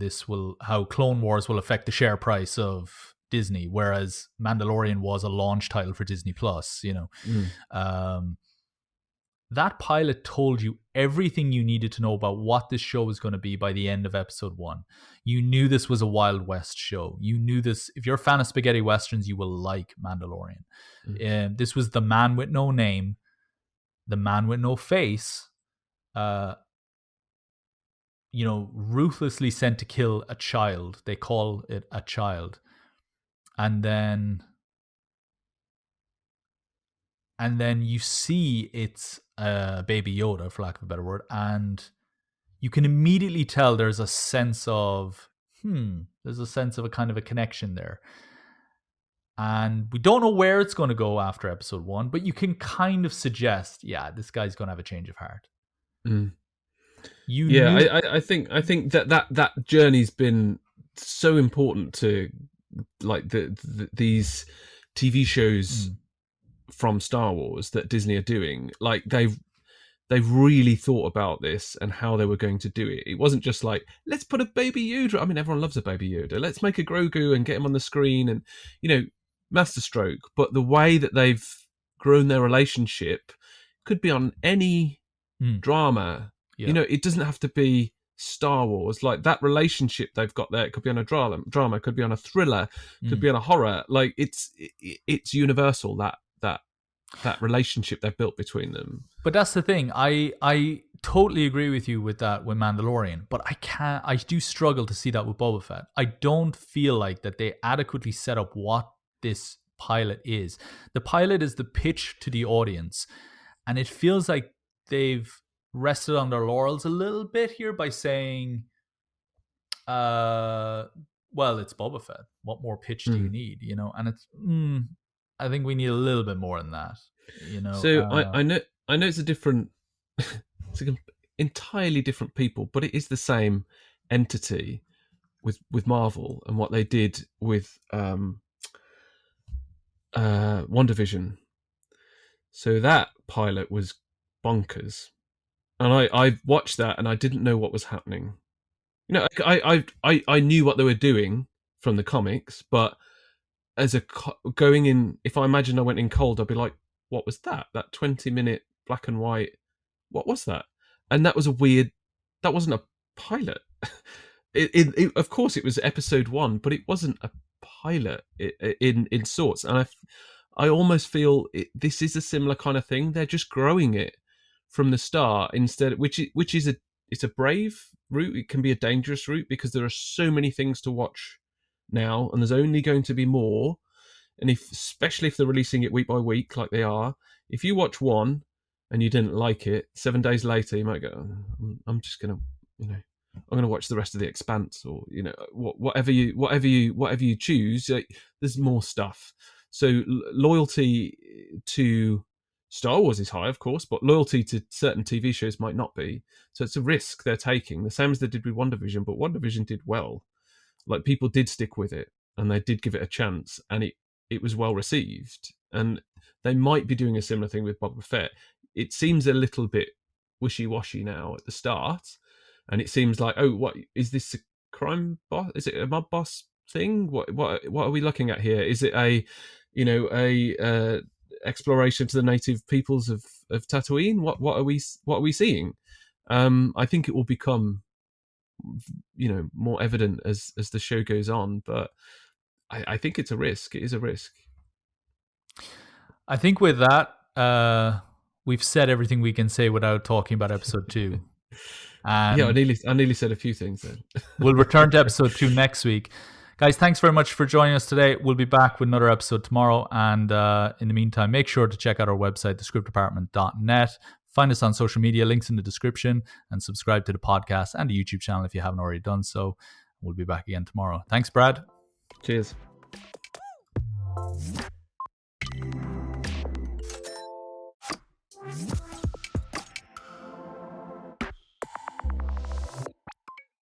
Clone Wars will affect the share price of Disney, whereas Mandalorian was a launch title for Disney Plus. That pilot told you everything you needed to know about what this show was going to be by the end of episode 1. You knew this was a Wild West show. You knew this. If you're a fan of spaghetti westerns, you will like Mandalorian. This was the man with no name, the man with no face, ruthlessly sent to kill a child. They call it a child. And then you see it's Baby Yoda, for lack of a better word, and you can immediately tell there's a sense of there's a sense of a kind of a connection there. And we don't know where it's going to go after episode 1, but you can kind of suggest, yeah, this guy's going to have a change of heart. You Yeah, knew. I think that journey's been so important to like these TV shows from Star Wars that Disney are doing. Like they've really thought about this and how they were going to do it. It wasn't just like, let's put a baby Yoda. I mean, everyone loves a baby Yoda. Let's make a Grogu and get him on the screen and, you know, masterstroke. But the way that they've grown their relationship could be on any drama. Yeah. You know, it doesn't have to be Star Wars. Like that relationship they've got there, it could be on a drama, could be on a thriller, could be on a horror. Like it's universal, that relationship they've built between them. But that's the thing. I totally agree with you with that with Mandalorian, but I do struggle to see that with Boba Fett. I don't feel like that they adequately set up what this pilot is. The pilot is the pitch to the audience, and it feels like they've rested on their laurels a little bit here by saying, well, it's Boba Fett. What more pitch do you need? You know, and it's I think we need a little bit more than that. You know, so I know it's a different, it's entirely different people, but it is the same entity with Marvel and what they did with WandaVision. So that pilot was bonkers, and I watched that and I didn't know what was happening. You know, I knew what they were doing from the comics, but as going in, if I imagine I went in cold, I'd be like, what was that? That 20-minute black and white, what was that? And that was that wasn't a pilot. Of course, it was episode 1, but it wasn't a pilot in sorts. And I almost feel this is a similar kind of thing. They're just growing it from the start instead, which is it's a brave route. It can be a dangerous route because there are so many things to watch now, and there's only going to be more. And especially if they're releasing it week by week like they are, if you watch one and you didn't like it, 7 days later you might go, I'm just gonna, you know, I'm gonna watch the rest of The Expanse, or you know, whatever you choose. There's more stuff. So loyalty to Star Wars is high, of course, but loyalty to certain TV shows might not be. So it's a risk they're taking, the same as they did with WandaVision. But WandaVision did well. Like people did stick with it and they did give it a chance, and it was well received. And they might be doing a similar thing with Boba Fett. It seems a little bit wishy-washy now at the start, and it seems like, oh, what is this, a crime boss? Is it a mob boss thing? What are we looking at here? Is it a exploration to the native peoples of Tatooine? What are we seeing? I think it will become, you know, more evident as the show goes on, but I think it's a risk. It is a risk. I think with that, we've said everything we can say without talking about episode 2. And yeah, I nearly said a few things then. We'll return to episode 2 next week. Guys, thanks very much for joining us today. We'll be back with another episode tomorrow. And in the meantime, make sure to check out our website, thescriptdepartment.net. Find us on social media, links in the description, and subscribe to the podcast and the YouTube channel if you haven't already done so. We'll be back again tomorrow. Thanks, Brad. Cheers.